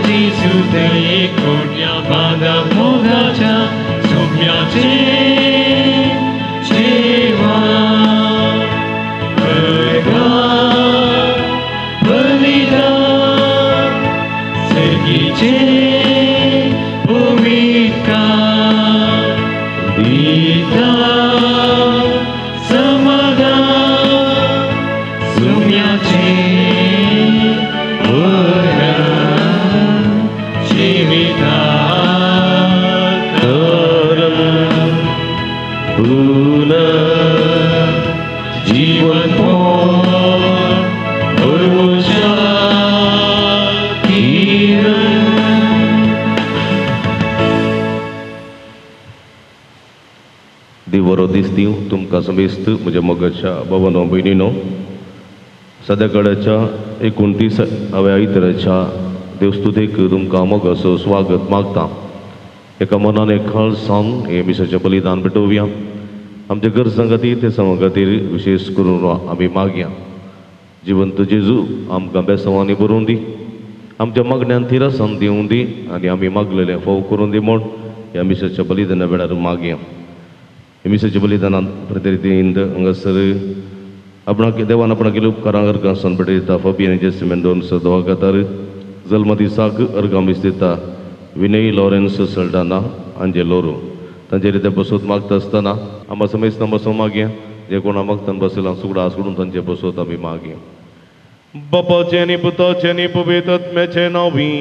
Jesu दये कोट्या बाधा मोगाच्या सौम्याचे जेवा बलिदान सर्गीचे भूमिका दिता समाधान सौम्याचे जीवन दिवरो दिसती तुमकां समेस्त म्हज्या मोगाच्या भवनो भयणीनो सद्याकडेच्या 29व्या इतराच्या देवस्तुतेक तुमकां मोगाचो स्वागत मागता. एका मनान एक खळसावन हे मिसाचें बलिदान पेटोवया. आमच्या गरजां खातीर ते समा खातीर विशेश करून आमी मागया. जिवंत जेजू आमकां बेसवांनी भरून दी, आमच्या मागण्यांत थिरासन दिवून दी आनी आमी मागलेलें फोव करून दी म्हूण ह्या मिसाच्या बलिदाना वेळार मागया. हे मिसाच्या बलिदानांत प्रतिरितींत हांगासर आपणाक देवान आपणाक उपकारांक अर्गांसन पेटयता. फबियन जेसिमेंडोन सदवा कातार जल्म दिसाक अर्गामीस दिता. विनय लॉरेन्स सल्डाना आंजेलोरो तांचे रिते बसोत मागता आसतना आमकां समेस्त बसों मागया. जे कोणा मागतान बसयलां सुगडां आसकडून तांचे बसोत आमी मागया. बापाचें आनी पुताचें आनी पवित्र आत्म्याचें नांवी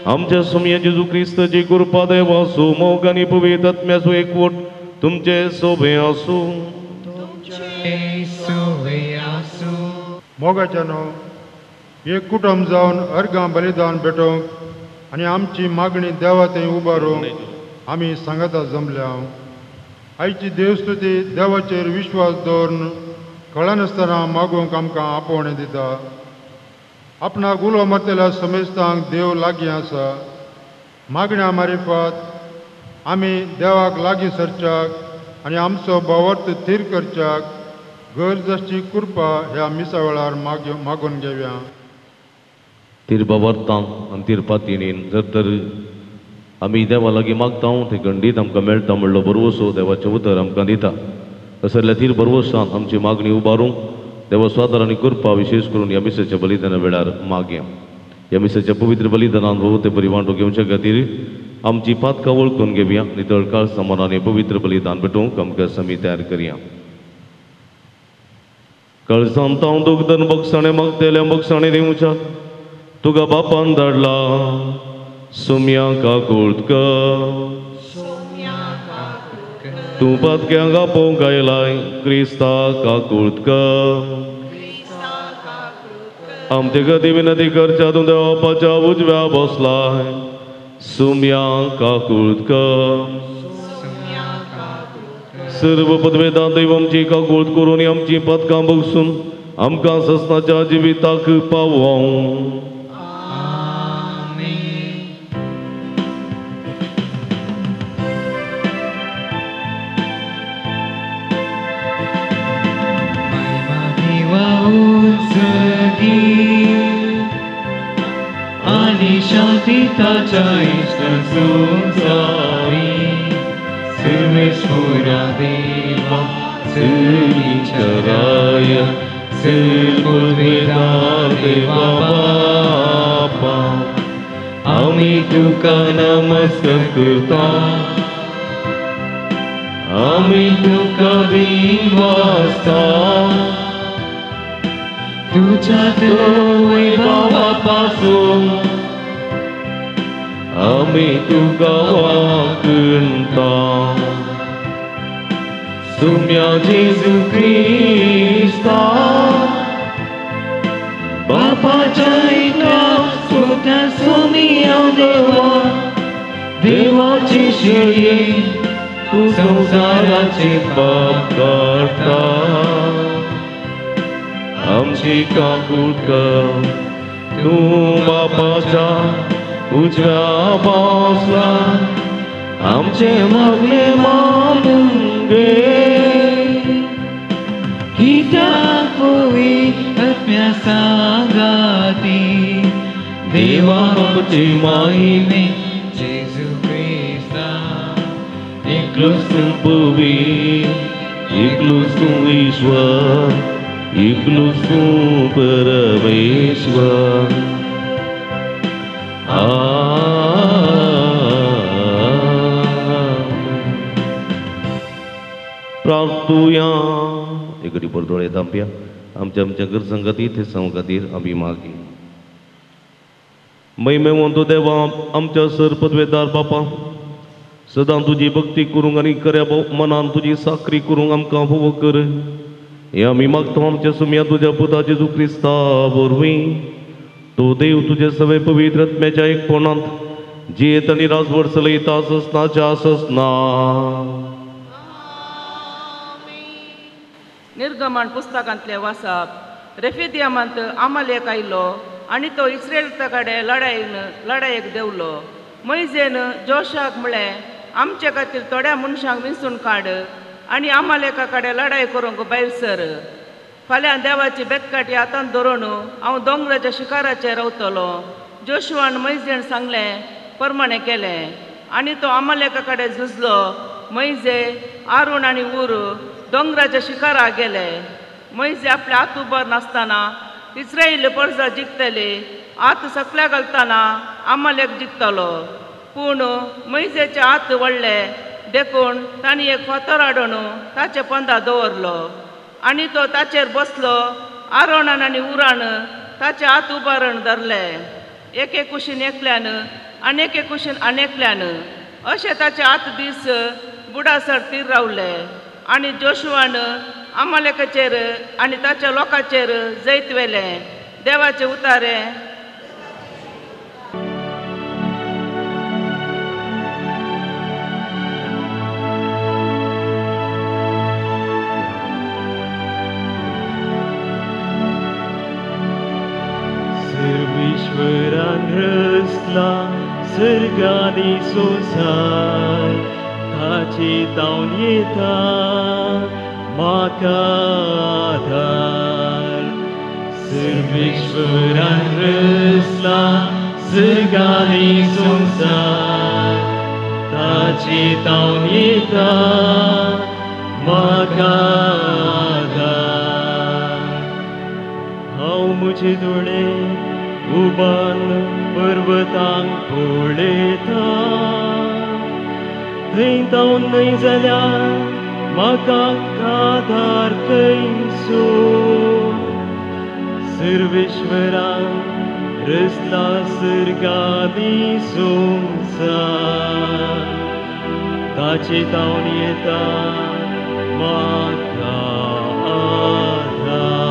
आमच्या सुमया जेजू क्रिस्ताची कृपा देवासो मोग आनी पवित्र आत्म्याचो एकवट तुमचे सोबे आसूं. मोगाच्यानो एक कुटुंब जावन अर्गां बलिदान भेटोवंक आनी आमची मागणी देवा थंय उबारूंक आमी सांगाता जमल्या. आयची देवस्तुती देवाचेर विश्वास दवरून कळनासतना मागूंक आमकां आपोवणें दिता. आपणाक उलो मारतल्या समेस्तांक देव लागीं आसा. मागण्या मारिफात आमी देवाक लागीं सरच्याक आनी आमचो भावार्थ थीर करच्याक गरजेची कृपा ह्या मिसा वेळार मागून घेवया. तिरबावर्तां आनी तिरपातीनीन जर तर आमी देवा लागीं मागता ते खंडीत आमकां मेळटा म्हणलो बरवसो देवाचें उतर आमकां दिता. तसल्या तीर बरवसान आमची मागणी उबारूंक देवा स्वादार आनी कृपा विशेश करून ह्या मिसाच्या बलिदाना वेळार मागया. ह्या मिसाच्या पवित्र बलिदानान भोव ते बरी वांटो घेवचे खातीर आमची पातकां वळखून घेवया. नितळकाळ समानान पवित्र बलिदान पेटोवंक आमकां आमी तयार करया. कळसांत हांव दुखदन बक्षाणें मागतेल्या बक्षाणें दिवच्या तुका बापान धाडला. सुम्या काकुळका तूं पातक्यांक आपोवंक आयलाय. क्रिस्ता काकुळका आमचे खातीर विनंती करच्या तूं देवा बापाच्या उजव्या बसलाय. सुम्या काकुळका सर्व पदवेदान दैव आमची काकुळट करून आमची पदकां बगसून आमकां ससनाच्या जिविताक पावों. आणि शांती ताच्या इष्टांसून जावी. सर्वेश्वरा देवा सर्वीचराय सर्ववेदा देवा बापा आमी तुका नमस्कार करता. आमी तुका दिवासता तुझ्या वैभवापासून आमी तुका वाकणता. सुम्या जेजू क्रिस्ता बापाच्या एका सोत्या सुमिया देवा देवाची शेळी तू संसाराचे पाप काढता. आमची काकुळट तूं बापाच्या उजव्या बसला. आमचे मागणे मानून घे कित्याक पवित्र आत्म्या सांगाती देवा आमचे मायने Jesu Christa, एकलोच तू पवित्र, एकलोच तू ईश्वर, एकलोच तू परमेश्वर. प्रार्थूया. एक घडी परदोळे थांबया. आमच्या घर संगतीत हे संगतीर आम्ही मागे महिमेवंतो देवा आमच्या सरपदवेदार बापा सदां तुजी भक्ती करूंक आनी खऱ्या मनान तुजी साखरी करूंक आमकां फोव कर. हे आमी मागता आमच्या सुम्या तुज्या पुता जेजू क्रिस्ता वरवीं. तो देव तुजे सगळे पवित्र आत्म्याच्या एकपणांत जियेत आनी राजवट चलयता ससनाच्या ससना. निर्गमन पुस्तकांतले वाचप. रेफिदियमांत आमालेक आयलो आनी तो इस्रेलता कडेन लढायेक देवलो. मैजेन जोशाक म्हळें आमचे खातीर थोड्या मनशांक विंचून काड आनी आमालेका कडेन लढाय करूंक भायर सर. फाल्यां देवाची बेतकाटी हातांत धरून हांव दोंगराच्या शिखराचेर रावतलो. जोशुआन मैजेन सांगलें प्रमाणें केलें आनी तो आमालेका कडेन झुजलो. मैजे आरून आनी ऊर दोंगराच्या शिखराक गेले. मैजे आपले हात उबर नासतना इस्रायल परजा जिखतले. हात सकल्या घालतना आमालेक जिखतलो. पूण मैजेचे हात वडले देखून तांणी एक फातर हाडून ताचे पंदा दवरलो आनी तो ताचेर बसलो. आरोणान आनी उरान ताचे हात उबारण धरले. एके कुशीन एकल्यान आनी एके कुशीन आनेकल्यान अशे ताचे हात दीस बुडासर तीर रावले. आनी जोशुआन आमालेकाचेर आनी ताच्या लोकांचेर जैत वेलें. देवाचे उतारे. सर्वेश्वरान रचला सर्गानी संसार. ताची तावन येता म्हाका आधार. सर्वेश्वरान रचला सर्गानी संसार. ताची तावन येता म्हाका आधार. हांव म्हजे दोळे उबान पर्वतांक पळयता. थंय तावन न्हय जाल्यार म्हाका आधार खंयचो. सर्वेश्वरान रचला सर्गानी संसार. ताचे तावन येता म्हाका आधार.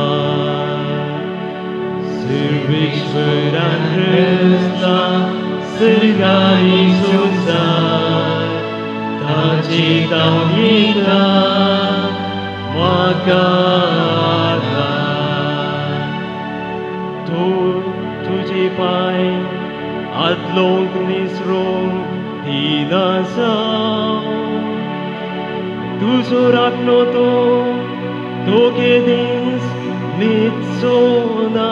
सर्वेश्वरान रचला सर्गानी संसार. ताचे तावन येता म्हाका आधार. तो तुजे पांय आदलोंक निसरोंक दिना जावं. तुजो राखणो तो दोगे दीस न्हिदचो ना.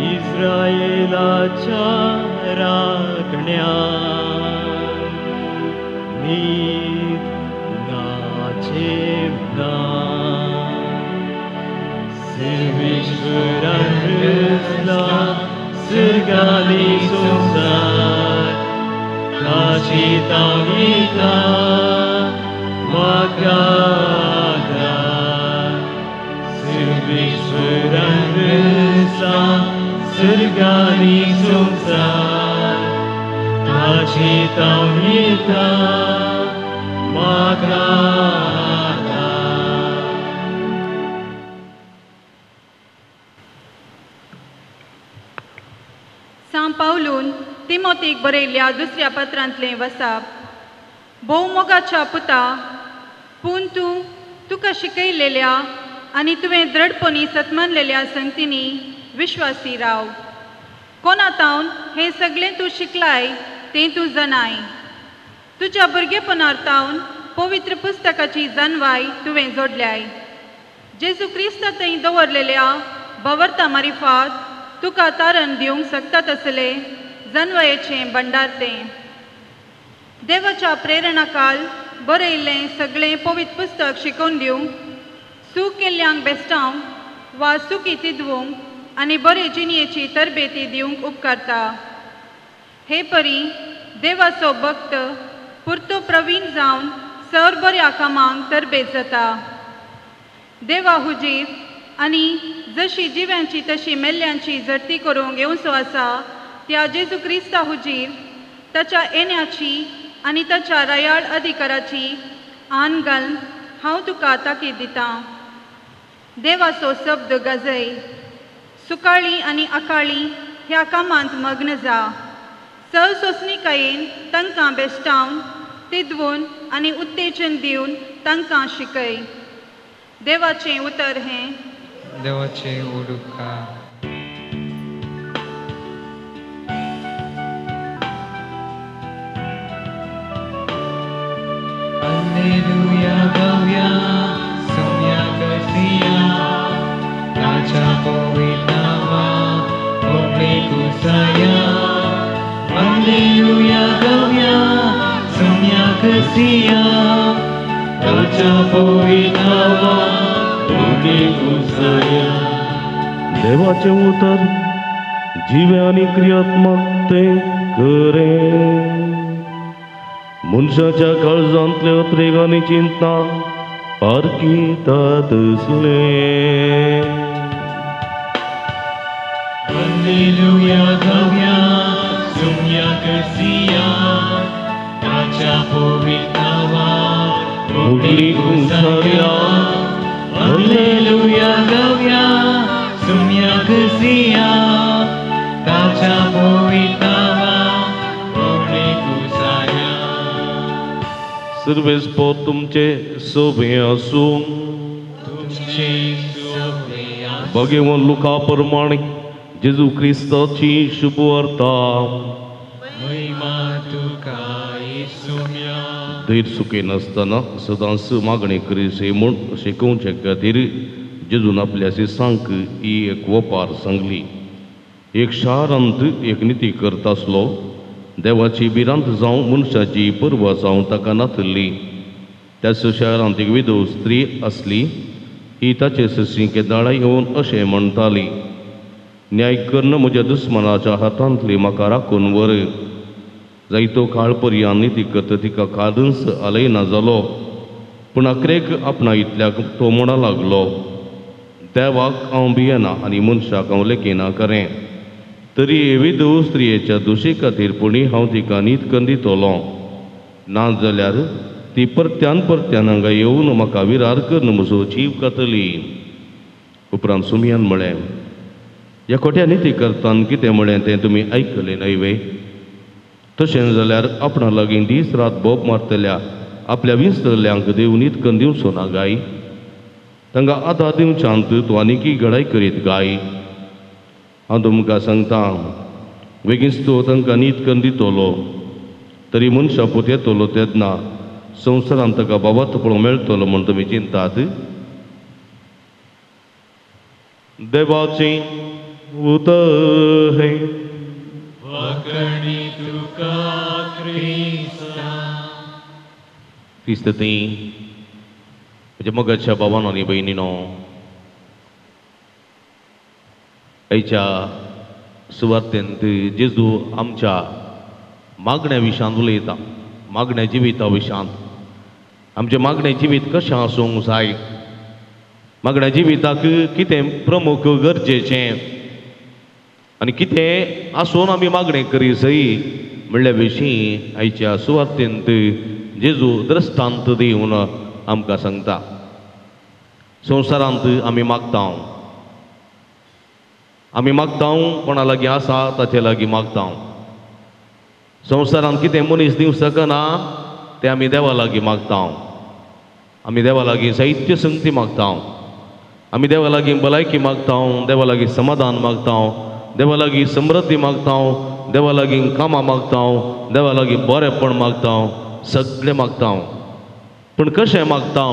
इस्रायेलाच्या राखण्याक न्हीद नाचे ना. सर्वेश्वरान रचला सर्गानी संसार. ताची तावन येता म्हाका आधार. सर्वेश्वरान रचला सर्गानी संसार. ताची तावन येता म्हाका आधार. सांत पावलून तिमोथीक बरयल्ल्या दुसऱ्या पत्रांतलें वचप. भोव मोगाच्या पुता, पूण तूं तुका शिकयलेल्या आनी तुवें दृढपणी सतमानलेल्या संगतींनी विश्वासी राव. कोणातावन हें सगळें तूं शिकलाय तें तूं जाणाय. तुज्या भुरगेपणांतावन पवित्र पुस्तकाची जानवाय तुवें जोडल्याय. जेजू क्रिस्ता थंय दवरलेल्या बवरता मारिफात तुका तारण दिवंक शकता तसले जनवयेचें भंडार तें. देवाच्या प्रेरणाकाल बरयल्लें सगळें पवित्र पुस्तक शिकोवन दिवंक, सूख केल्ल्यांक बेस्टावंक वा सुखी तिदवूंक आनी बरे जिणयेची तरबेती दिवंक उपकारता. हे परी देवाचो भक्त पुरतो प्रवीण जावन सर बऱ्या कामांक तरबेत जाता. देवा हुजीर आनी जशी जिव्यांची तशी मेल्ल्यांची झडती करूंक येवचो आसा त्या जेजू क्रिस्ता हुजीर ताच्या येण्याची आनी ताच्या रायाळ अधिकाराची आन घालून हांव तुका ताकीद दितां. देवाचो शब्द गाजय, सुकाळी आनी अकाळी ह्या कामांत मग्न जा. सर सोंसणीकायेन तांकां बेश्टावन तिदवून आनी उत्तेजन दिवन तांकां शिकय. देवाचें उतर हें. देवाचे उडुका. Alleluia gaव्या सोम्या कसिया ताच्या पवित्रावा ओबळे कुसाया. Alleluia gaव्या सोम्या कसिया ताच्या पवित्रावा ओबळे कुसाया. देवाचे उतर जिवे आनी क्रियात्मक ते करे. मनशाच्या काळजांतले अत्रेग आनी चिंता पारखीतात असले. Alleluia gaव्या सोम्या कसिया ताच्या पवित्रावा ओबळे कुसाया. Alleluia gaव्या सोम्या कसिया ताच्या पवित्रावा ओबळे कुसाया. सर्वेस्पो तुमचे सोबे आसूं तुमचे सोबे आसूं. भगेवन लुका प्रमाणे जेजू क्रिस्ताची शुभ वार्ता. महिमा तुका येसुम्या. धैर्य सुखे नासतना सदांच मागणी करीसे म्हूण शिकोवचे खातीर जेजून आपल्या शिसांक ही एक वपार सांगली. एक शारांत एक निती करता आसलो. देवाची भिरांत जावं मनशाची पर्वा जावं ताका नातल्ली. त्याच शारांत एक विधव स्त्री आसली. ही ताचे सशीं दाळा येवन अशें म्हणटाली, न्याय कर्ण म्हज्या दुस्मनाच्या हातांतली म्हाका राखून व्हर. जायतो काळ पर्यंत निती करता तिका कादंस आलयना जालो. पूण अकरेक आपणा इतल्याक तो म्हणा लागलो, देवाक हांव भियेना आनी मनशाक हांव लेखिना करें. तरी हे विधव स्त्रियेच्या दोशी खातीर पुणी हांव तिका न्हीद करून दितलो. ना जाल्यार ती परत्यान हांगा येवन म्हाका विरार करून म्हजो जीव कातली. उपरांत सुमयान म्हळें, ह्या खोट्या निती करतान कितें म्हळें तें तुमी आयकलें न्हय. तशें जाल्यार आपणा लागीं दीस रात बोब मारतल्या आपल्या विसरल्यांक देव न्हीद करून दिवचो ना गाय. तांकां आदार दिवच्यांत तूं आनीकी घडाय करीत गाय. हांव तुमकां सांगता, बेगीनच तूं तांकां न्हीद करून दितलो. तरी मनशा पूत येतलो तेन्ना संवसारांत ताका बाबात पळोवंक मेळटलो म्हूण तुमी चिंतात. देवाचें उतर हें. वाकणी तुका क्रिस्ता. क्रिस्त ती म्हज्या मोगाच्या भावानो आनी भयणीनो, आयच्या सुवातेंत जेजू आमच्या मागण्या विशयांत उलयता. मागण्या जिविता विशयांत. आमचें मागणें जिवीत कशें आसूंक जाय, मागण्या जिविताक कितें प्रमुख गरजेचें आनी कितें आसून आमी मागणें करी जाय म्हणल्या विशीं आयच्या सुवातेंत जेजू दृश्टांत दिवन आमकां सांगता. संवसारांत आमी मागतां कोणा लागीं आसा ताचे लागीं मागतां. संवसारांत कितें मनीस दिवंक शकना तें आमी देवा लागीं मागतां. आमी देवा लागीं जायत्यो संगती मागतां. आमी देवा लागीं भलायकी मागतां, देवा लागीं समाधान मागतां, देवा लागीं समृद्धी मागतां, देवा लागीं कामां मागतां, देवा लागीं बरेंपण मागतां, सगळें मागतां. पूण कशें मागतां?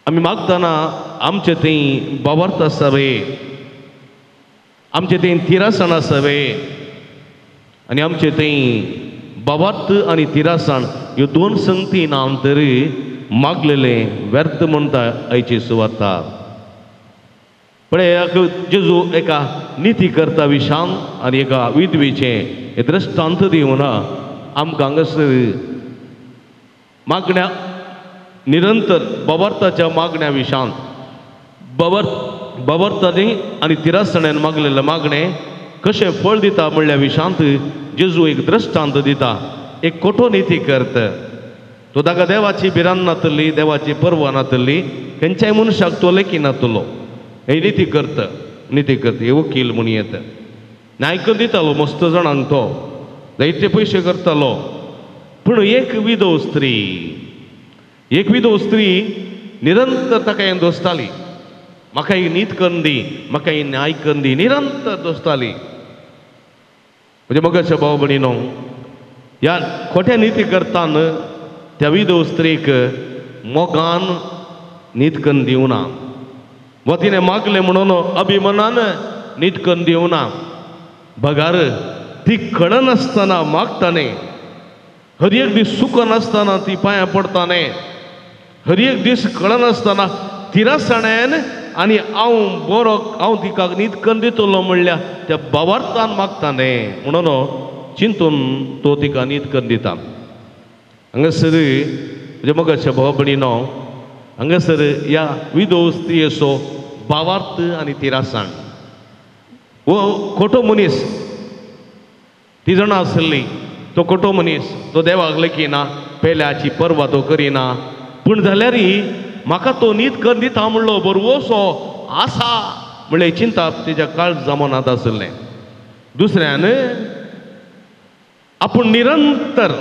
आमी मागतना आमचे थंय बावर्त आसावे, आमचे थंय तिरासण आसावे आनी आमचे थंय बावर्त आनी तिरासण ह्यो दोन संगती ना तरी मागलेलें व्यर्थ म्हणटा आयची सुवाता. पण जेजू एका निती करता विशान आनी एका विधवेचें हे दृश्टांत दिवन आमकां हांगासर मागण्या निरंतर बावर्ताच्या मागण्या विशान बावर्तांनी आनी तिरासण्यान मागलेले मागणें कशें फळ दिता म्हणल्या विशांत जेजू एक दृश्टांत दिता. एक खोटो निती करता, तो ताका देवाची भिरांत नातली, देवाची पर्वा नातली, खंयच्याय मनशाक तो लेखी नातलो. हे निती करता हे वकील म्हूण येता, न्यायकन दितालो मस्त जाणांक, तो जायते पयशे करतालो. पूण एक विधव स्त्री निरंतर ताका हें दोसताली, म्हाका ही नीत करून दी, म्हाका ही न्याय करून दी, निरंतर दोसताली. म्हणजे मगाच्या भाव भयणीनो, ह्या खोट्या निती करतान त्या विधव स्त्रीक मोगान नीत करून दिवना, व तिणें मागलें म्हणून अभिमानान नीत करून दिवना. भगार ती कळनासतना मागताने, हर एक दीस सुख नासतना ती पांयां पडताने, हर एक दीस कळनासतना तिरासण्यान आनी हांव तिका नीत करून दितलो म्हणल्या त्या बावार्थान मागताने म्हणून चिंतून तो तिका नीत करून दिता. हांगासर म्हणजे मगाच्या भाव भयणीनो, हांगासर ह्या विधव स्त्रियेचो भावार्थ आनी तिरासण, वो खोटो मनीस ती जाणा आसली, तो खोटो मनीस, तो देवाक लेखिना, पेल्याची पर्वा तो करिना. पूण जाल्यारय म्हाका तो नीत करून दिता म्हणलो बरोवसो आसा म्हणले चिंता तिच्या काळज जमनात आसलें. दुसऱ्यान आपूण निरंतर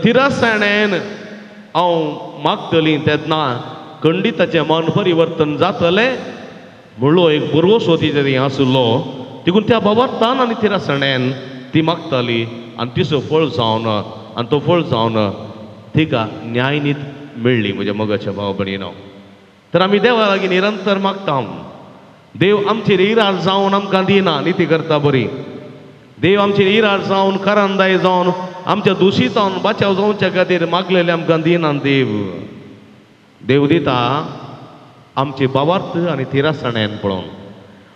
तिरासण्यान हांव मागतलीं तेन्ना खंडिताचें मन परिवर्तन जातलें म्हणलो एक बरोवसो तिच्या थंय आसलो. देखून त्या बाबार्थान आनी तिरासण्यान ती मागताली आनी तिचो फळ जावन आनी तो फळ जावन तिका न्याय नीत मेळ्ळी. म्हज्या मगाच्या भाव भयणीनो, तर आमी देवा लागीं निरंतर मागता. देव आमचेर इरार जावन आमकां दिना निती करता बरी. देव आमचेर इरार जावन करांदाय जावन आमच्या दुशीतावन बाचाव जावच्या खातीर मागलेले आमकां दिना. देव दिता आमचे बावार्थ आनी तिरासण्यान पळोवन,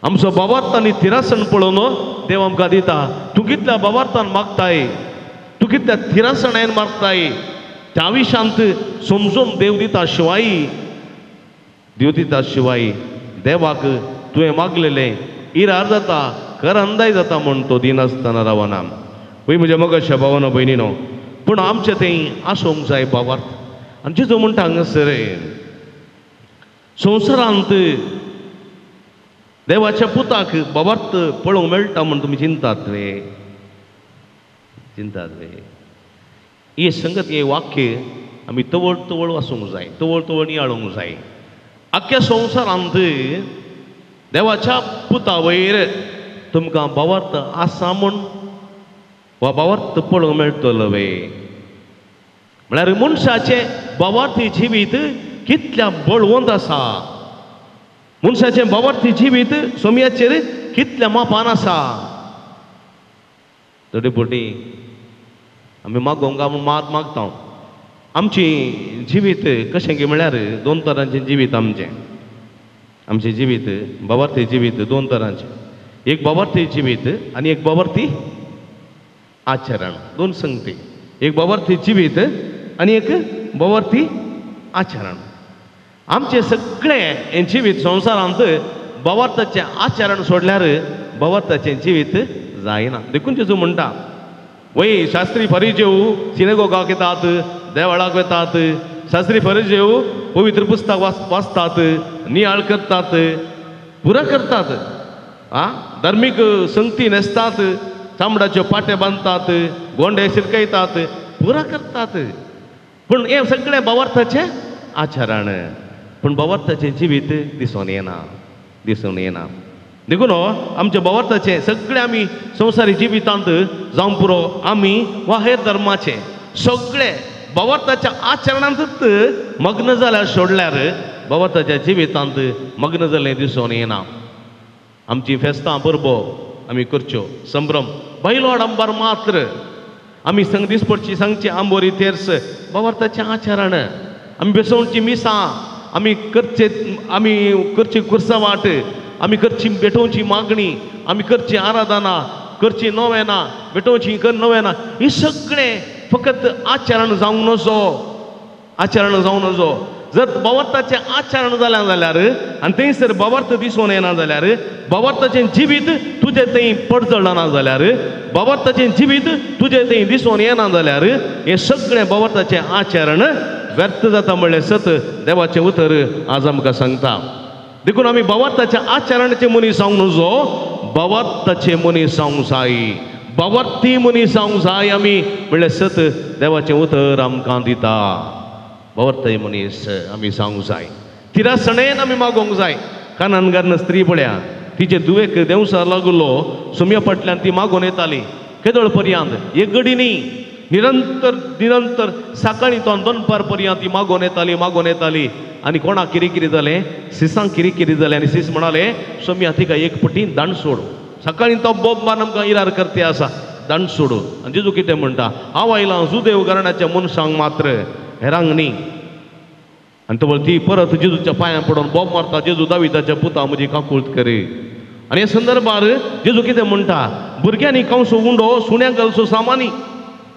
आमचो बावार्थ आनी तिरासण पळोवन देव आमकां दिता. तूं कितल्या बावार्थान मागताय, तूं कितल्या तिरासण्यान मागताय, त्या विशांत समजून देव दिता शिवाय देवाक तुवें मागलेलें इरार जाता, करांदाय जाता म्हूण तो दिनासतना रावना. पळय म्हज्या मगाच्या भावानो भयणीनो, पूण आमचे थंय आसूंक जाय बावार्थ. आनी जेजू म्हणटा हांगासर संवसारांत देवाच्या पुताक बावार्थ पळोवंक मेळटा म्हूण तुमी चिंतात रे. ही संगत हे वाक्य आमी तवळ वाचूंक जाय, तवळ नियाळूंक जाय. आख्या संवसारांत देवाच्या पुता वयर तुमकां बावार्थ आसा म्हूण वा बावार्थ पळोवंक मेळटलो वे. म्हळ्यार मनशाचें बावार्थी जिवीत कितल्या बळवंत आसा, मनशाचें बावार्थी जिवीत सोम्याचेर कितल्या मापान आसा. तडेपोटी आमी मागोवंक मागता. आमची जिवीत कशें की म्हळ्यार दोन तरांचें जिवीत आमचें जिवीत बावार्थी जिवीत दोन तरांचें. एक बावार्थी जिवीत आनी एक बावार्थी आचरण, दोन संगती. एक बावार्थी जिवीत आनी एक बावार्थी आचरण. आमचे सगळें जिवीत संवसारांत बावार्थाचें आचरण सोडल्यार बावार्थाचें जिवीत जायना. देखून जेजू म्हणटा, वय शास्त्री फरिजेव सिनेगोगाक येतात, देवळाक वतात, शास्त्री फरिजेव पवित्र पुस्तक वाचतात, नियाळ करतात, पुरा करतात, धार्मीक संगती न्हेसतात, चामडाच्यो पाटे बांदतात, गोंडे शिरकयतात, पुरा करतात. पूण हें सगळें बावार्थाचें आचरण, पूण बावार्थाचें जिवीत दिसून येना. देखून आमच्या बावार्थाचें सगळें आमी संवसारी जिवितांत जावं पुरो आमी वा हेर धर्माचें सगळें भवार्थाच्या आचरणांत मग्न जाल्यार सोडल्यार भवार्थाच्या जिवितांत मग्न जाल्लें दिसून येना. आमची फेस्तां परबो आमी करच्यो, संभ्रम बैलो आडंबर मात्र आमी संग दिसपडची सांगची आंबोरी तेर्स भवार्थाचें आचरण, आमी बेसोवची मिसां आमी करची कुर्सावाट, आमी करची बेटोवची मागणी, आमी करची आराधना, करची नोवेना, बेटोवची नोवेना, ही सगळें फकत आचरण जावंक नजो, आचरण जावंक नजो. जर भवार्थाचें आचरण जालें जाल्यार आनी थंयसर भवार्थ दिसून येना जाल्यार, भवार्थाचें जिवीत तुजें थंय पडजळना जाल्यार, भवार्थाचें जिवीत तुजें थंय दिसून येना जाल्यार हें सगळें भवार्थाचें आचरण व्यर्थ जाता म्हणलें सत देवाचें उतर आज आमकां सांगता. देखून आमी भवार्थाच्या आचरणाचे मनीस जावंक नजो, भवार्थाचे मनीस जावंक जाय, भवार्थी मनीस जावंक जाय आमी म्हणलें सत देवाचें उतर आमकां दिता. भवार्थी मनीस आमी जावंक जाय, तिरासणेन आमी मागोवंक जाय. कानानगारन स्त्री पळया, तिचे दुवेक देवसार लागलो, सुम्या फाटल्यान ती मागून येताली केदळ पर्यंत, एक घडी न्ही, निरंतर निरंतर सकाळी तो दनपार पर्यंत ती मागून येताली. आनी कोणाक कितें कितें जालें, सिसांक कितें कितें जालें आनी सीस म्हणाले सोम्या तिका एक पटी दांड सोड. सकाळी तो बोब मान आमकां इरार करते आसा, दांड सोड. आनी जेजू कितें म्हणटा, हांव आयलां सुदैव घराण्याच्या मनशांक मात्र, हेरांक न्ही. आनी तो ती परत जेजूच्या पांयां पडोवन बोब मारता, जेजू दाविदाच्या पुता म्हजी काकूळट करी. आनी ह्या संदर्भार जेजू कितें म्हणटा, भुरग्यांनी कंसो उंडो सुण्याक घालचो सामानी,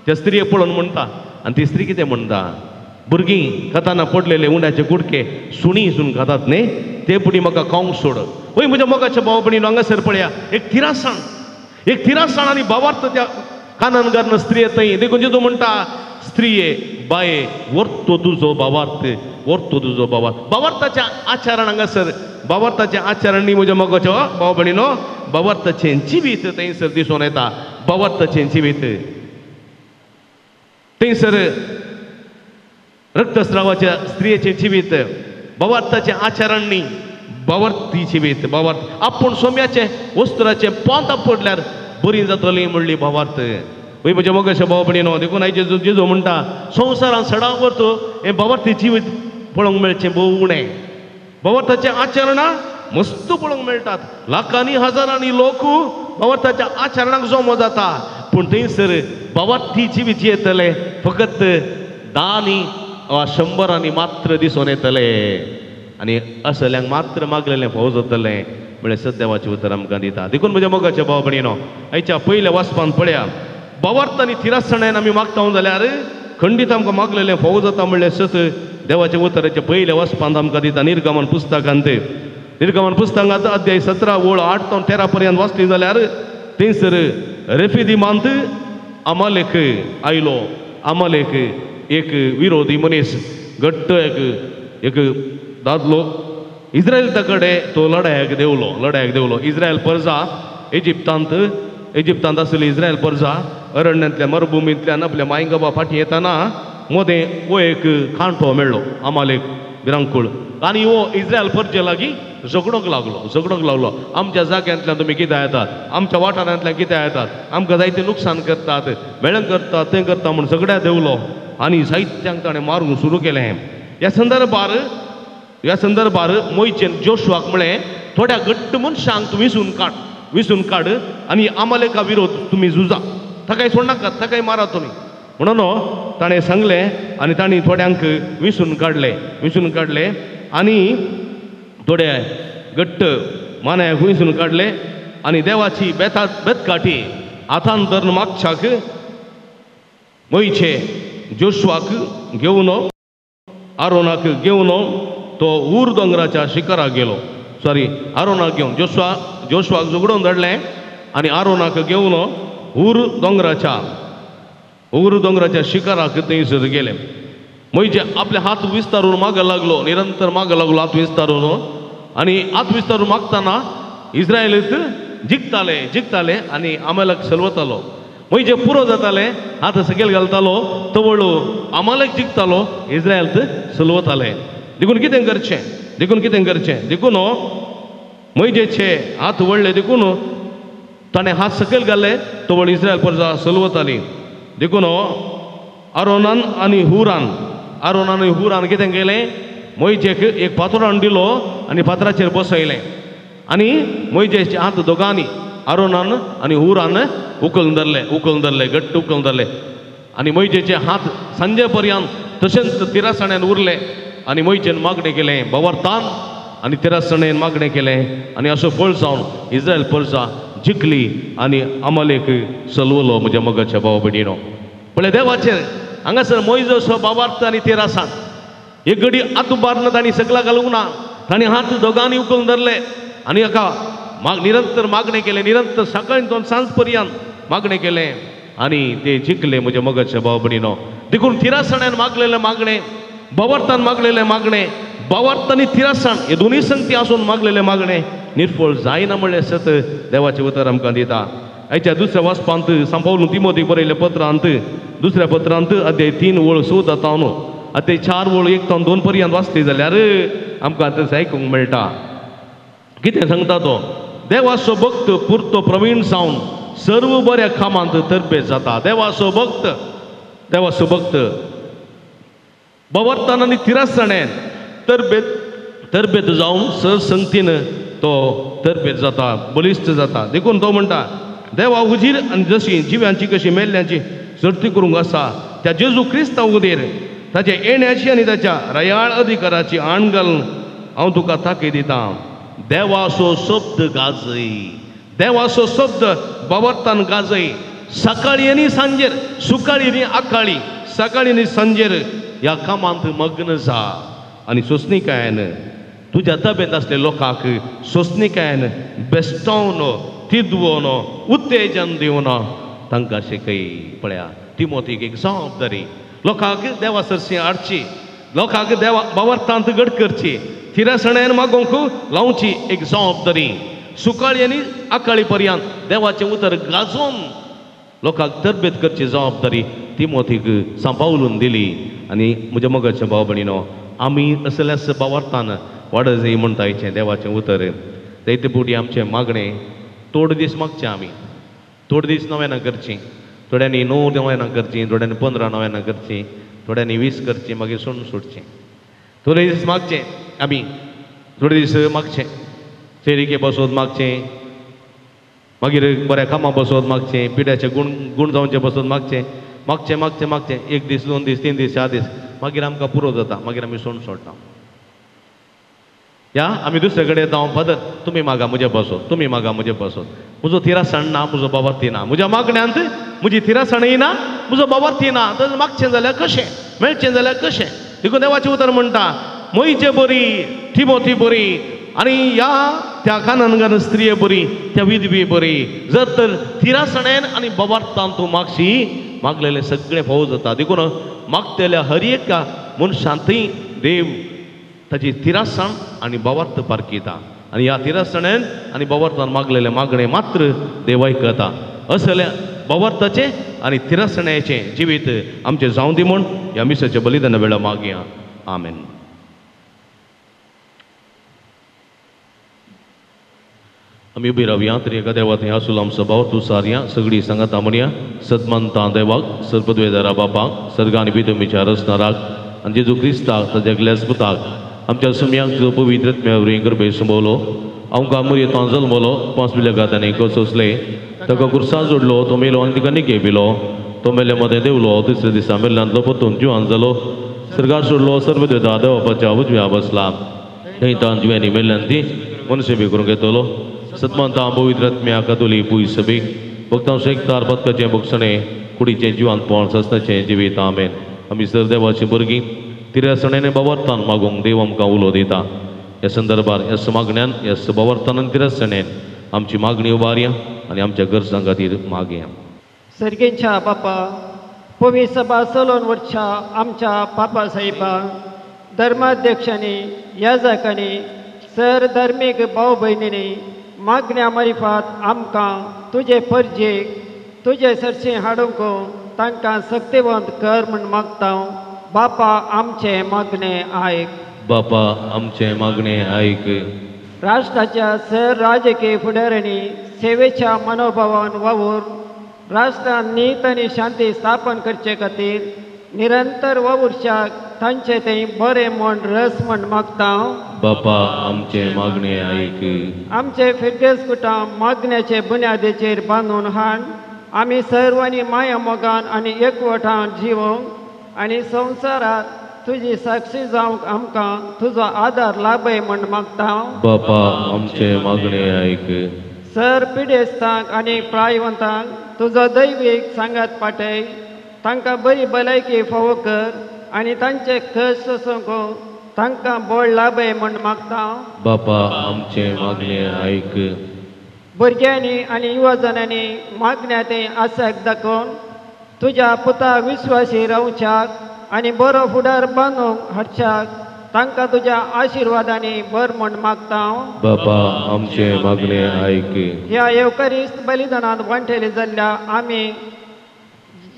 त्या स्त्रियेक पळोवन म्हणटा. आनी ती स्त्री कितें म्हणटा, भुरगीं खाताना पडलेले उंड्याचे कुडके सुणी हिसून खातात न्ही, ते पुटी म्हाका खावंक सोड. वय म्हज्या मोगाच्या भाव भयणीनो, हांगासर पळया एक तिरासाण आनी भावार्थ त्या कानानगारन स्त्रिये थंय. देखून जेजू म्हणटा, स्त्रिये बाये वर्तो तुजो भावार्थ, वर्तो तुजो भावार्थ. भावार्थाच्या आचरण हांगासर, भावार्थाचें आचरण न्ही म्हज्या मोगाच्या भाव भयणीनो, भावार्थाचें जिवीत थंयसर दिसून येता. भावार्थाचें जिवीत थंयसर रक्तस्रावाच्या स्त्रियेचें जिवीत, भवार्थाचें आचरण न्ही, भवार्थी जिवीत. भवार्थ आपूण सोम्याचे वस्त्राचे पोंतां पडल्यार बरी जातली म्हणली भवार्थ. वय म्हज्या मोगाच्या भाव भयणीनो, देखून आयज जेजू म्हणटा, संवसारांत सडावर तो हें भवार्थी जिवीत पळोवंक मेळचें भोव उणें. भवार्थाचें आचरणां मस्त पळोवंक मेळटात, लाखांनी हजारांनी लोक भवार्थाच्या आचरणाक जमो जाता, पूण थंयसर भवार्थी जिवीत येतलें फकत 10 वा 100 मात्र दिसून येतले. आनी असल्यांक मात्र मागलेलें फावो जातलें म्हळ्यार सद्देवाचें उतर आमकां दिता. देखून म्हज्या मोगाच्या भाव भयणीनो, आयच्या पयल्या वाचपान पळया, भवार्थ आनी तिरासणान आमी मागता जाल्यार खंडीत आमकां मागलेलें फावो जाता म्हणलें सत देवाच्या उतराच्या पयल्या वाचपान आमकां दिता. निर्गमन पुस्तकांत अध्याय 17 ओळ 8 ते 13 पर्यंत वाचली जाल्यार थंयसर रेफिदीमांत अमालेक आयलो. अमालेक एक विरोधी मनीस, घट्ट एक दादलो इस्रायल कडेन तो लढायक देवलो. इस्रायल परजा इजिप्तांत आसली इस्रायल परजा अरण्यांतल्या मरुभुमींतल्यान आपल्या मायंगाबा फाटीं येताना मदें वो एक खांटो मेळ्ळो, अमालेक भिरांकूळ. आनी हो इस्रायल परजे लागीं झगडोंक लागलो. आमच्या जाग्यांतल्यान तुमी कित्याक येतात, आमच्या वाठारांतल्यान कित्याक येतात, आमकां जायते नुकसान करतात, वेळें करतात, तें करता म्हूण झगड्या देवलो आनी जायत्यांक ताणें मारूंक सुरू केलें. ह्या संदर्भार मोयचेन जोशुआक म्हळें, थोड्या घट्ट मनशांक तूं विसून काड आनी अमालेका विरोध तुमी झुजा, ताकाय सोडनाकात, ताकाय मारा तुमी म्हणून ताणें सांगलें. आनी तांणी थोड्यांक विसून काडले आनी थोडे घट्ट मानायक विसून काडले. आनी देवाची बेतकाठी हातान धरून मागशाक मोयचे जोशुआक घेवन आरोनाक घेवन तो ऊर दोंगराच्या शिखराक गेलो. आरोनाक घेवन जोशुआक झगडोवन धाडलें आनी आरोनाक घेवन ऊर दोंगराच्या शिखराक थंयसर गेले. मोयचे आपले हात विस्तारून मागं लागलो, निरंतर मागं लागलो हात विस्तारून. आनी हात विस्तारून मागतना इस्रायलीत जिखताले आनी अमालेक सलवतालो. मोयचे पुरो जाताले, हात सकयल घालतालो, तवळ अमालेक जिखतालो, इस्रायल सलवताले. देखून कितें करचें देखून मोयजेचे हात वळले, देखून ताणें हात सकयल घाल्ले, तवळ इस्रायल परजा सलवताली. देखून आरोनान आनी हुरान कितें केलें मोइजेक एक पातोळ दिलो आनी फातराचेर बसयलें आनी मोइजेचे हात दोगांनी आरोनान आनी हुरान उखलून धरले घट्ट उखलून धरले आनी मोइजेचे हात सांजे पर्यंत तशेंच तिरासण्यान उरले आनी मोइजेन मागणें केलें बवर्तान आनी तिरासण्यान मागणें केलें आनी असो फळ जावन इस्रायल परजा जिखली आनी अमालेक चलवलो म्हज्या मगाच्या भावा भयणीनो पळय देवाचेर हांगासर मोइजो असो बाबार्थ आनी तिरासान एक घडी हात उबारना तांणी सकला घालूंक ना तांणी हात दोगांनी उखलून धरले आनी हाका निरंतर मागणें केलें निरंतर सकाळीं सांज पर्यंत मागणें केलें आनी ते जिखले म्हज्या मगाच्या भावा भयणीनो देखून तिरासण्यान मागलेलें मागणें बवर्तान मागलेलें मागणें बवर्त आनी तिरासण हे दोनूय संगती आसून मागलेलें मागणें निर्फळ जायना म्हणलें सत देवाचें उतर आमकां दिता हेच्या दुसऱ्या वाचपांत सांपावलून तिमोथीक बरयल्या पत्रांत दुसऱ्या पत्रांत अध्याय 3 वळ 6 जाता न्हू अध्याय 4 वळ 1 ते 2 पर्यंत वाचली जाल्यार आमकां आतां आयकूंक मेळटा कितें सांगता तो देवाचो भक्त पुरतो प्रवीण जावन सर्व बऱ्या कामांत तरबेज जाता देवाचो भक्त बवर्तान आनी तिरासण्यान तरबेज जावन सरसंगतीन तो तरबेज जाता बलिश्ट जाता देखून तो म्हणटा देवा उजीर आनी जशी जिव्यांची कशी मेल्ल्यांची सर्ती करूंक आसा त्या जेजू क्रिस्ता उदेर ताच्या येण्याची आनी ताच्या रयाळ अधिकाराची आण घालून हांव तुका ताकी दिता देवाचो शब्द गाजय देवाचो शब्द बवर्तान गाजय सकाळी आनी सांजेर सुकाळी आनी आकाळी सकाळी आनी सांजेर ह्या कामांत मग्न जा आनी सोंसणीकायेन तुज्या ताब्यांत आसले लोकांक सोंसणीकायेन बेस्टोवन तिदवोन उत्तेजन दिवन तांकां शिकय पळया तिमोथीक एक जबाबदारी लोकांक देवा सरशी हाडची लोकांक देवा बवर्तांत घट करची तिरासण्यान मागोवंक लावची एक जबाबदारी सुकाळी आनी आकाळी पर्यंत देवाचें उतर गाजोवन लोकांक तरबेत करची जबाबदारी तिमोथीक सांपावलून दिली आनी म्हज्या मोगाच्या भाव भयणीनो आमी असल्याच बवर्तान वाडत जाय म्हणटायचें देवाचें उतर जायते फावटी आमचें मागणें तोड दीस मागचें आमी तोड दीस नव्यान करचीं थोड्यांनी 9 नव्यान करचीं थोड्यांनी 15 नव्यान करचीं थोड्यांनी 20 करचीं मागीर सोडचें थोडे दीस मागचें आमी थोडे दीस मागचें फेरिके बसोत मागचें मागीर बऱ्या कामां बसोत मागचें पिड्याचे गूण जावचे बसोत मागचें 1 दीस 2 दीस 3 दीस 4 दीस मागीर आमकां पुरो जाता मागीर आमी सोडटा या आमी दुसरे कडेन येता फादर तुमी मागा म्हजे बसोत तुमी मागा म्हजे बसोत म्हजो तिरासण ना म्हजो बाबार्थी ना म्हज्या मागण्यांत म्हजी तिरासणय ना म्हजो बाबार्थी ना तर मागचें जाल्यार कशें मेळचें जाल्यार कशें देखून देवाचें उतर म्हणटा मोइजे बरी तिमोथी बरी आनी ह्या त्या कानानगान स्त्रिये बरी त्या विधवी बरी जर तर तिरासण्यान आनी बाबार्थान तूं मागशी मागलेलें सगळें फावो जाता देखून मागतेल्या हर एका मनशांतय देव ताची तिरासण आनी बाबार्थ पारखिता आनी ह्या तिरासण्यान आनी बाबार्थान मागलेलें मागणें मात्र देव आयकता असल्या बाबार्थाचें आनी तिरासण्याचें जिवीत आमचें जावं दी म्हूण ह्या मिसाच्या बलिदाना वेळा मागया आमेन. आमी उबी रावया तरी एका देवात ह्या सुलाम सभावर तूं सारया सगळीं सांगाता म्हणया सदमंता देवाक सर्पद्वेदारा बापाक सर्गांनी भितुमीच्या रचनाराक आनी जेजू क्रिस्ताक ताच्या ग्लेस्पुताक आमच्या सुम्यांक जो पवित्र आत्म्यावरी कृपे संभोवलो आमकां मुर्येतां जल्मलो 5 गातांनी सोंसले ताका कुर्सां जोडलो तो मेलो आनी तिका निके पिलो तो मेले मदें देवलो तिसऱ्या दिसा मेल्ल्यांतलो परतून जिवान जालो सर्गार सोडलो सर्वदेदा देवापाच्या उजव्या बसला थंय तां जिव्यांनी मेल्ल्यान ती मनुश्य बी करूंक येतलो सतमंता पवित्र आत्म्या कातोली पुय सभेक भक्तां शेकतार पदकाचें भक्षणें कुडीचें जिवांतपण सस्ताचें जिवीत आमेन. आमी सर देवाची भुरगीं तिरासण्यान बाबार्थान मागूंक देव आमकां उलो दिता ह्या संदर्भार ह्या मागण्यान ह्या बाबार्थान आनी तिरासण्यान आमची मागणी उबारया आनी आमच्या गरजां खातीर मागया. सर्गेच्या बापा पवी सभा चलोवन वर्षा आमच्या पापा साहेबा धर्माध्यक्षांनी याजकांनी सर धर्मीक भाव भयणींनी मागण्या मारिफात आमकां तुजे परजेक तुजे सरशें हाडूंक तांकां सक्तिवंत कर म्हूण मागता. बापा आमचे मागणें आयक. बापा आमचे मागणें आयक. राष्ट्राच्या सर राजकीय फुडाऱ्यांनी सेवेच्या मनोभावान वावून राष्ट्रांत नीत आनी शांती स्थापन करचे खातीर निरंतर वावुरशाक तांचे ते बरे म्हण रस म्हण मागता बापा आमचे मागणे ऐक आमचे फिरगेस कुटां मागण्याचे बुन्यादेचेर बांदून हाड आमी सर्वांनी माया मोगान आनी एकवटान जिवंक आनी संवसारात तुजी साक्षी जावंक आमकां तुजो आदार लाभय म्हण मागता बापा आमचे मागणे ऐक सर पिडेस्तांक आनी प्रायवंतांक तुजो दैवीक सांगात पाटय तांकां बरी भलायकी फावो कर आनी तांचे कश्ट सोंको तांकां बळ लाभय म्हण मागता बापा आमचे मागणे ऐक भुरग्यांनी आनी युवजनांनी मागण्या ते आसाक दाखोवन तुज्या पुताक विश्वासी रावच्याक आनी बरो फुडार बांदूंक हाडच्याक तांकां तुज्या आशिर्वादांनी बर म्हण मागता बापा आमचे मागणे ऐक ह्या येवकारिस्त बलिदानांत वांटेले जाल्ल्या आमी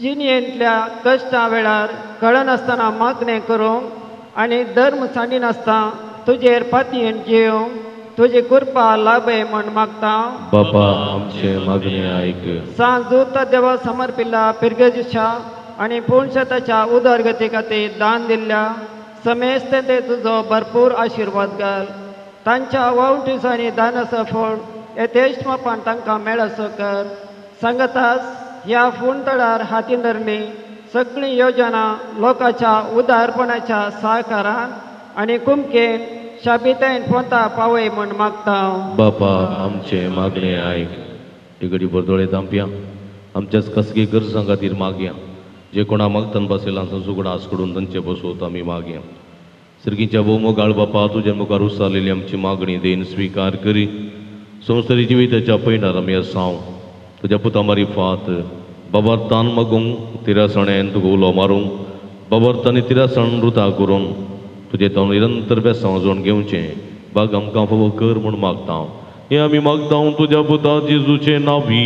जिणेंतल्या कश्टा वेळार कळनासतना मागणें करूंक आनी धर्म सांडिनासतना तुजेर पातयेन जियोंक तुजी कृपा लाभय म्हण मागता बापा आमचे मागणे ऐक सांजूत देवा समर्पिल्ल्या पिरगेजुच्या आनी पुणशताच्या उदरगती खातीर दान दिल्ल्या समेस्त ते तुजो भरपूर आशिर्वाद घाल तांच्या वावटिसांनी दानाचो फळ येतेश्ट मापान तांकां मेळसो कर सांगतास ह्या फुंतडार हातीन धरली सगळी योजना लोकांच्या उदारपणाच्या सहकारान आनी कुमकेन शाबितायेन पोंता पावय म्हण मागता बापा आमचे मागणे ऐक तिगडी बरदोळे तांपया आमच्याच कसगे गरजां खातीर मागया जे कोणा मागतान बसयलां सुगडां आसकडून तांचे बसोवत आमी मागया सर्गीच्या भोवमोगाळ बापा तुज्या मुखार उसारलेली आमची मागणी देन स्विकार करी संवसारी जिविताच्या पैणार आमी आसांव तुज्या पुता मारिफात बाबार्तान मागूंक तिरासण्यान तुका उलो मारूंक बाबार्तांनी तिरासण रुता करून तुजे तो निरंतर बेसांव जोड घेवचें बाग आमकां फावो कर म्हूण मागता हें आमी मागता तुज्या पुता जेजूचे नांवी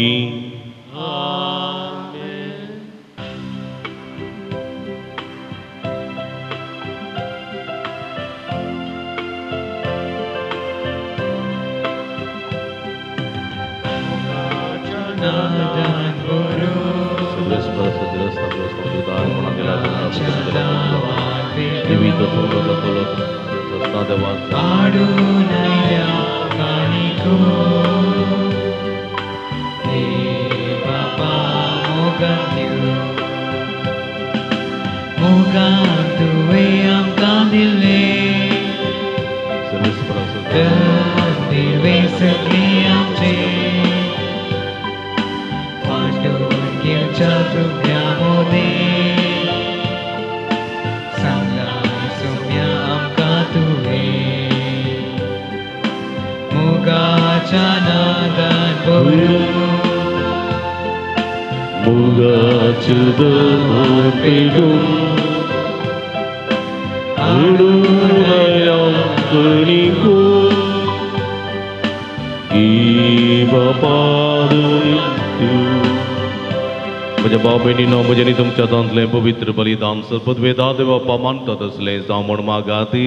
म्हज्या भाव भयणीनो म्हजें तुमच्या दांतलें पवित्र बलिदान सपदवेदा देवा बाप्पा मानतात असलें जावं म्हण मागाती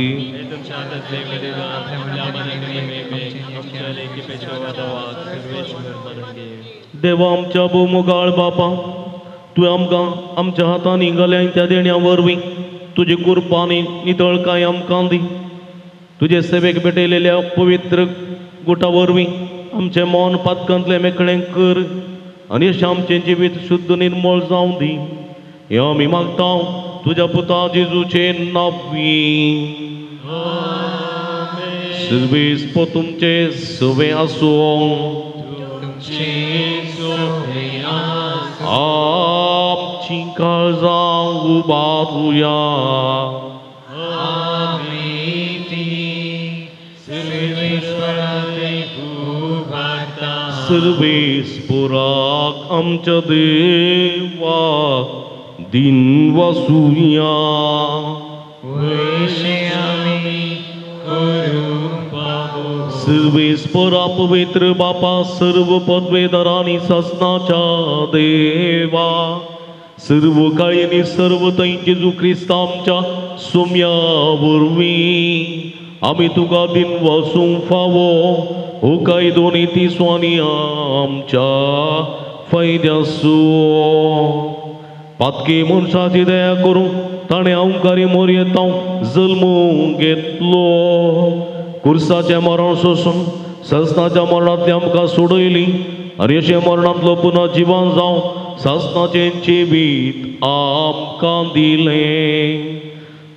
देवा आमच्या भोवमोगाळ बापा तुवें आमकां आमच्या हातांनी घाल्या त्या देण्या वरवीं तुजी कृपानी नितळकाय आमकां दी तुजे सेवेक भेटयलेल्या पवित्र गुटा वरवीं आमचें मन पातकांतलें मेकळें कर आनी अशें आमचें जिवीत शुद्ध निर्मळ जावं दी हें आमी मागता तुज्या पुता जेजूचे नांवी सर्वेस्प तुमचे सवे आसूं आमची काळजां उबारुया सर्वेस्पराक आमच्या देवा दिन वासुया सर्वेस्परा पवित्र बापा सर्व पदवेदारांनी शासनाच्या देवा सर्व काळींनी सर्व थंय जेजू क्रिस्त आमच्या सोम्या वरवीं आमी तुका दिन वसूंक फावो हो काय दोनी तिसवांनी आमच्या फायद्यासो पातकी मनशाची दया करून ताणें अवकारी मोरयेतां जल्मून घेतलो कुर्साचें मरण सोसून सस्नाच्या मरणांतली आमकां सोडयली आनी अशें मरणांतलो पुन्हा जिवन जावन सासनाचें जिवीत आमकां दिलें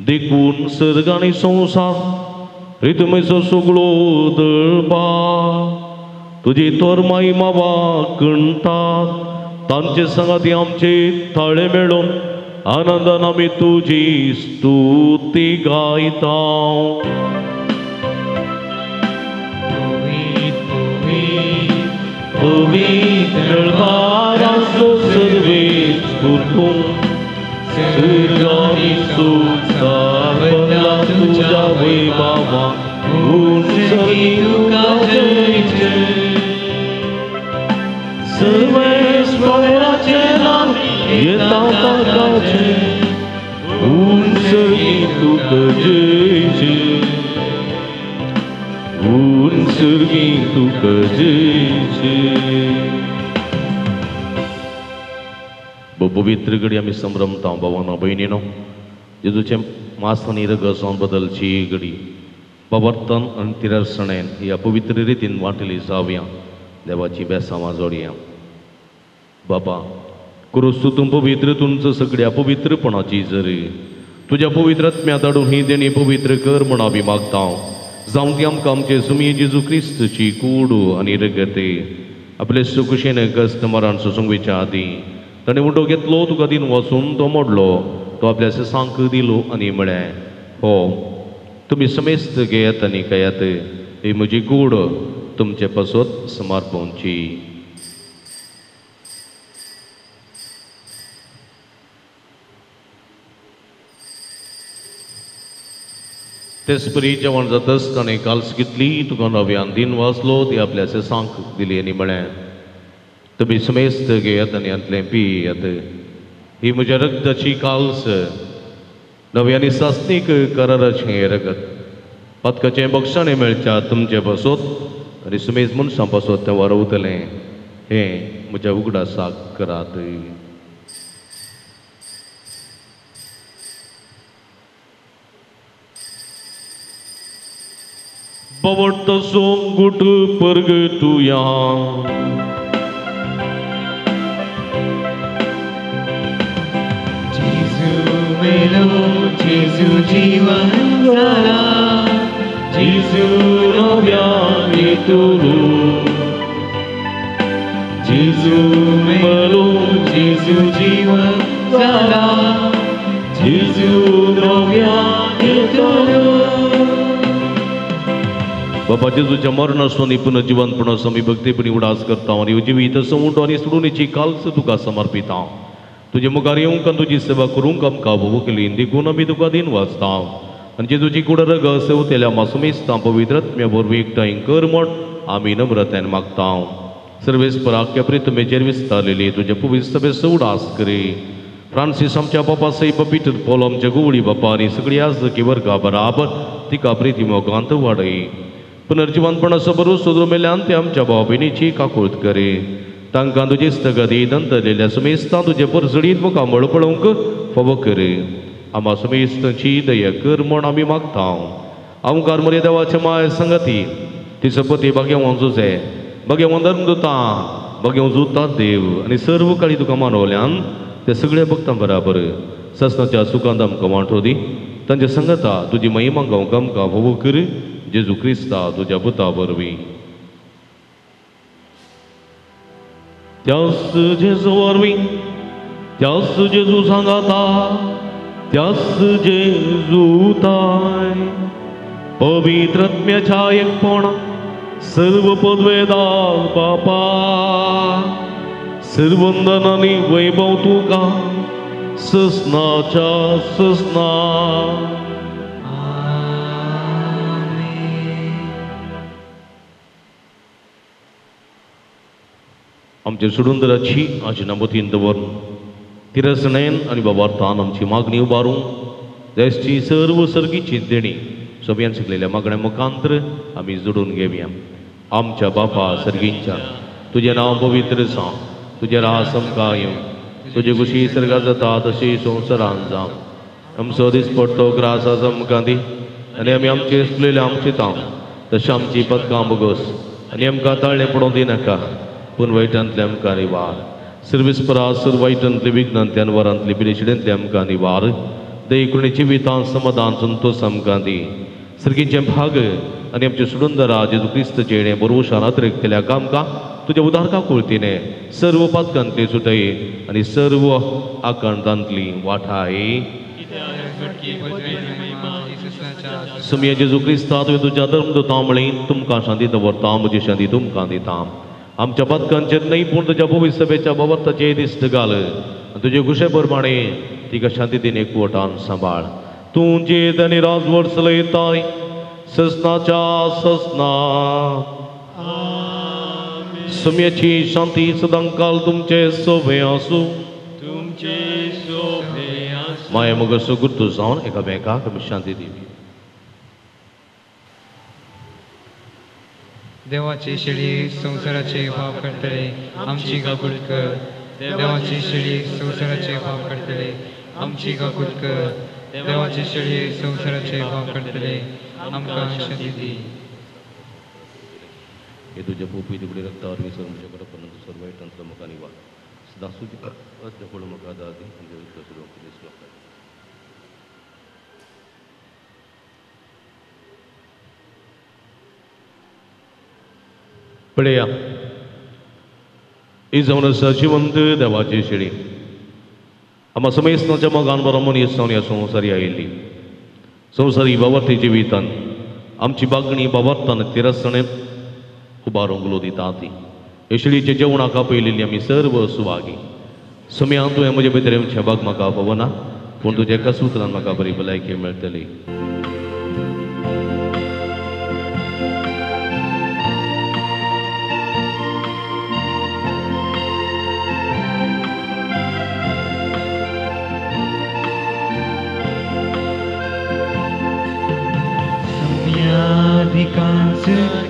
देखून सर्ग आनी संवसार रितमेचो सगळो दळपा तुजी तोर माई मावा कणटात तांचे संगाती आमचे थाळे मेळून आनंदान आमी तुजी स्तुती गायता पवित्र वाराचो सर्वेच कुटुंब सर्गानी सुखा तुझ्या वैभवा उंचई तुका जय जय सर्वेश्वराचे नाम येता ताकाचे उंचई तुका जय जय उंचई तुका जय जय पवित्र घडी आमी संभ्रमता भवाना भयणीनो जेजूचे मासांनी रगसावन बदलची घडी पवर्तन आनी तिरसणेन ह्या पवित्र रितीन वांटली जावया देवाची बेसांवां जोडया बाबा क्रूस तूं पवित्र तुमचो सगळ्या पवित्रपणाची जरी तुज्या पवित्रत्म्या धाडून ही देणी पवित्र कर म्हण आमी मागता जावं ती आमकां आमचे सुमी जेजू क्रिस्तची कूड आनी रगते आपले सुखुशेन कस्टमरान सोसूंक आदी ताणें उडो घेतलो तुका दिन वचून तो मोडलो तो आपल्या सेसांक दिलो आनी म्हळें हो तुमी समेस्त घेयात आनी खायात ही म्हजी कूड तुमचे पासत समर्पणची तेच परी जेवण जाता आसतना काल्स घेतली तुका नव्यान दिन वाचलो ती आपल्या सेसांक दिली आनी म्हळें तुमी समेस्त घेयात आनी यांतलें पियात ही म्हज्या रक्ताची काल्स नव्यानी सासनीक कराराचें रगत पदकाचें बक्षाणें मेळच्या तुमचे पासत आनी समेज मनशां पासत तें वारवतलें हें म्हज्या उगडासाक करात पवट्ट सोंगुट परगटुया जेजू जीवन जाला जेजू नव्यानी तुरू जेजू मेलो जेजू जीवन जाला जेजू नव्यानी तुरू बाबा जेजूच्या मरणासून पुनः जिवंतपणास आमी भक्तीपणी उडास करता आनी जिवीत सवूंट आनी सोडुणेची काल्स तुका समर्पिता तुजे मुखार येवंक आनी तुजी सेवा करूंक आमकां भोव केली देखून आमी तुका दिन वाचता आनी जेजूची कुडर सेवतेल्या मासुमेस्तां पवित्रत्म्या वरवीं एकठांय कर म्हण आमी नम्रतेन मागता सर्वेस्पराक प्रितमेचेर विस्तारलेली तुजे पवित्र सभेस उडास करी फ्रांसीस आमच्या बापा सैब पिटर पॉल आमच्या गुवळी बापा आनी सगळी आजकी वर्गा बराबर तिका प्रिती मोगांत वाडय पुनर्जिवंतपणाचो बरो सोदरो मेल्यान ते आमच्या भाव भयणीची काकुळट करे तांकां तुजी स्थगती दंतलेल्या सुमेस्तां तुजे परसडीत मुखां बळपळोवंक फावो करे आमा सुमेस्तांची दया कर म्हण आमी मागता आमकां मरे देवाच्या माय संगती तिचो पती भाग्यवान जुजे भाग्यवान धर्मदूतां भाग्यवान जुता देव आनी सर्व काळी तुका मानवल्यान ते सगळ्या भक्तां बराबर ससनाच्या सुखांत आमकां वांटो दी तांच्या संगता तुजी महिमा गावंक आमकां फावो कर जेजू क्रिस्ता तुज्या पुता वरवीं त्यास जेजू वरवीं त्यास जेजू सांगाता त्यास जेजू ताय पवित्रत्म्याच्या एकपणा सर्व पदवेदार बापा सर्वंदन आनी वैभव तुका ससनाच्या ससना आमच्या सुडुंदराची आज नमतीन दवरून तिरसणेन आनी बाबार्थान आमची मागणी उबारूंक देशची सर्व सर्गीची देणी सगळ्यान शिकलेल्या मागण्या मुखांतर आमी जोडून घेवया आमच्या बापा सर्गींच्या तुजें नांव पवित्र जावं तुजें रास आमकां येवं तुझे कुशी सर्गा जाता तशी संवसारांत जावं आमचो दीस पडटो ग्रास आसा आमकां दी आनी आमी आमचे आसलेले आमचे तांव तशें आमची पदकां बोगोस आनी आमकां ताळ्ळें पडोवं दिनाका पूण वायटांतले आमकां निवार सर्विस्परा सर वायटांतले विघ्नांतल्यान वरांतले पिडेशिडेंतले आमकां निवार दयेकुणे जिवितांत समाधान संतोश आमकां दी सर्गीचें भाग आनी आमचे सुडुंदरा जेजू क्रिस्तचे येणें बरोवशान केल्या आमकां तुज्या उदारका कुळतीने सर्व पदकांतली सुटय आनी सर्व आकांतांतली वाठाय सुमये जेजू क्रिस्ता तुवें तुज्या धर्मदूतां मळीं तुमकां शांती दवरता म्हजी शांती तुमकां दिता आमच्या पदकांचेर न्हय पूण तुज्या पवित्र सभेच्या भवताचे दिश्ट घाल आनी तुजे कुशे प्रमाणे तिका शांती दिन एकवटान सांबाळ तूं जेद आनी राजवट चलयताय ससनाच्या ससना सुमयेची शांती सदांकाल तुमचे सोबे आसूं माये मोगसो गुर्तू जावन एकामेकाक आमी शांती दिवी देवाची शिडी संवसाराचे भाव करतले आमची गागुल कर देवाची शिडी संवसाराचे भाव करतले आमची गागुल कर देवाची शिडी संवसाराचे भाव करतले आमकां शांती दी हे तुझ्या पोपी तिकडे रक्तावर विसर म्हज्याकडे पर्यंत सर्व वायटांतलो म्हाका निवार सदां सुजी अद्य म्हाका दादी पळया ही जावन आसा जिवंत देवाची शिडी आम्हा समेस्तांच्या मोगान बरो मनीस जावन ह्या संवसारी आयिल्ली संवसारी बावर्ती जिवितान आमची बागणी बावर्तान तिरसणे उबारूंक दिता ती हे शिडीचे जेवणाक आपयलेली आमी सर्व सुवागी सुमया तुवें म्हजे भितर छेबाक म्हाका पवना पूण तुज्या एका सुत्रान म्हाका बरी भलायकी मेळटली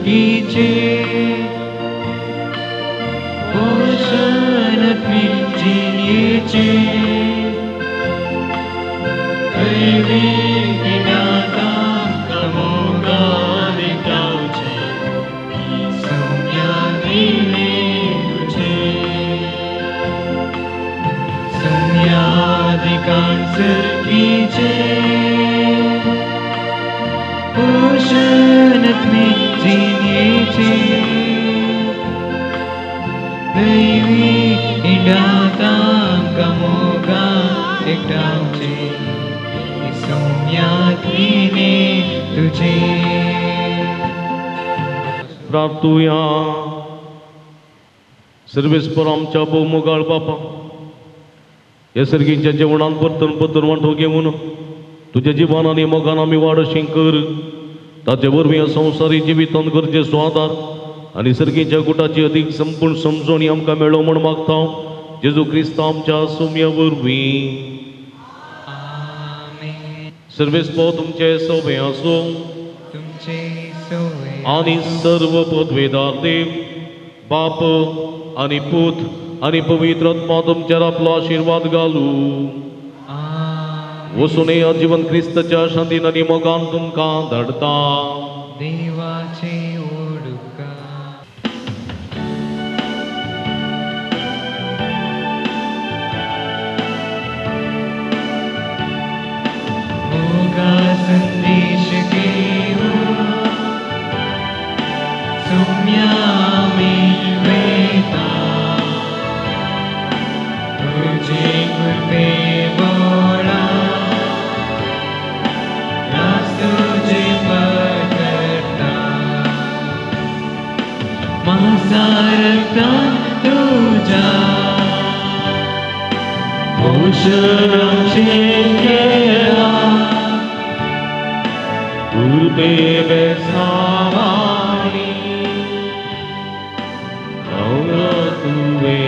कीचे पोषण जिनीचे दैवी ज्ञाता कमोगाने गावचे सौम्याधीने तुझे सौम्याधिकांसर्गीचे पोषण जिनीचे दैवी इडाता गमोगा एकटावचे सौम्याधीने तुझे प्रार्थुया सर्वेस्पर आमच्या भोवमोगाळ बापा हे सर्गीच्या जेवणान परतून परतून वांटो घेवन तुझ्या जिवान आनी मोगान आमी वाडशीं कर ताचे वरवीं संवसारी जिवितांत गरजेचो आदार आनी सर्गीच्या गुटाची अदीक संपूर्ण समजणी आमकां मेळो म्हण मागता जेजू क्रिस्त आमच्या सौम्या वरवीं सर्वेस्पो तुमचे सोबे आसूं आनी सर्व पदवेदार देव बाप आनी पूत आनी पवित्र आत्मा तुमचेर आपलो आशिर्वाद घालूं वसून हे जीवन क्रिस्तच्या शांतीन आनी मोगान तुमकां धाडटा देवाचे ओडुका मोगा संदेश घेऊन सौम्या वेता तुझे कृपे बोला तुझे पकड़ता मासारता तुझा पोषणाचे केला पूर्वे बेसावानी औरा तुवे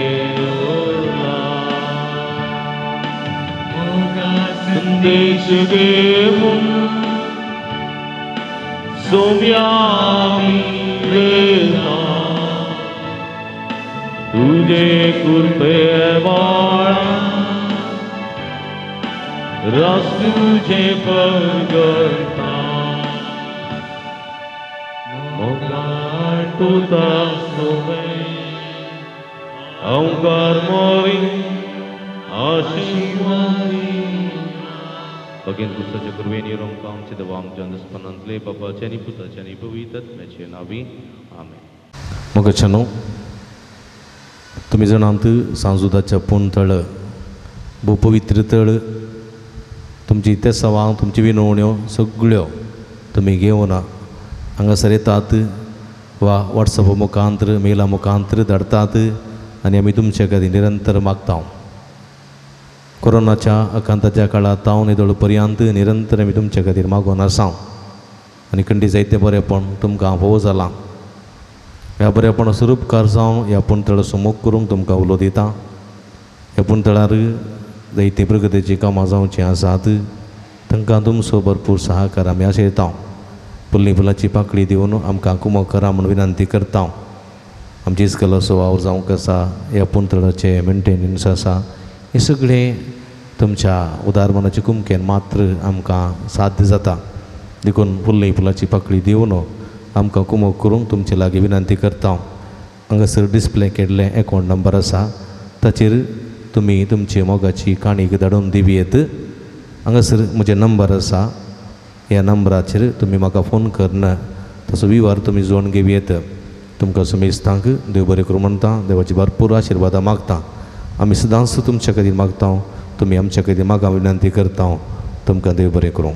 मोगा संदेश घेऊन सौम्या वेता तुझे तुझे कृपे बाळा रस तुझे परगता मोगाळ तुझा सोवे अवकार मोरी आशीर्वादी Bagian pustaच्या कृपेने आमकां आमचे देवा आमच्या अंधस्पनांतले बापाचे आनी पुताचे आनी पवित्र आत्म्याचे नांवी आमेन. मोगाच्यानो तुमी जाणात सांजुदाच्या पुणतळ भोव पवित्र तळ तुमची ते सवां तुमची विनवण्यो सगळ्यो तुमी घेवन हांगासर येतात वा वॉट्सॅप मुखांतर मेला मुखांतर धाडतात आनी आमी तुमचे खातीर निरंतर मागता. कोरोनाच्या आकांताच्या काळात तावन निदळ पर्यंत निरंतर आमी तुमचे खातीर मागोन आसा आनी खंडी जायते बरेपण तुमकां फोव जालां. ह्या बरेपणा स्वरूपकार जावन ह्या पुणतळ समोग करूंक तुमकां उलो दिता. ह्या पुणतळार जायती प्रगतीची कामां जावचीं आसात तांकां तुमचो भरपूर सहकार आमी आशयता. फुल्ली फुलाची पाकळी दिवन आमकां कुमो करा म्हूण विनंती करता. आमची इस्कल असो वावर जावंक आसा ह्या पुणतळाचे मेंटेनन्स आसा हे सगळें तुमच्या उदारमनाचे कुमकेन मात्र आमकां साध्य जाता. देखून फुल्ली फुलाची पाकळी दिवन आमकां कुमो करूंक तुमचे लागीं विनंती करता. हांगासर डिस्प्ले केल्ले अकावंट नंबर आसा ताचेर तुमी तुमची मोगाची काणीक धाडून दिवयेत. हांगासर म्हजे नंबर आसा ह्या नंबराचेर तुमी म्हाका फोन करन तसो विवार तुमी जोडून घेवयेत. तुमकां सुमेस्तांक देव बरें करूं म्हणटा. देवाची भरपूर आशिर्वादां मागता. आमी सदांच तुमचे खातीर मागता. तुमी आमचे खातीर मागा विनंती करता. तुमकां देव बरें करूं.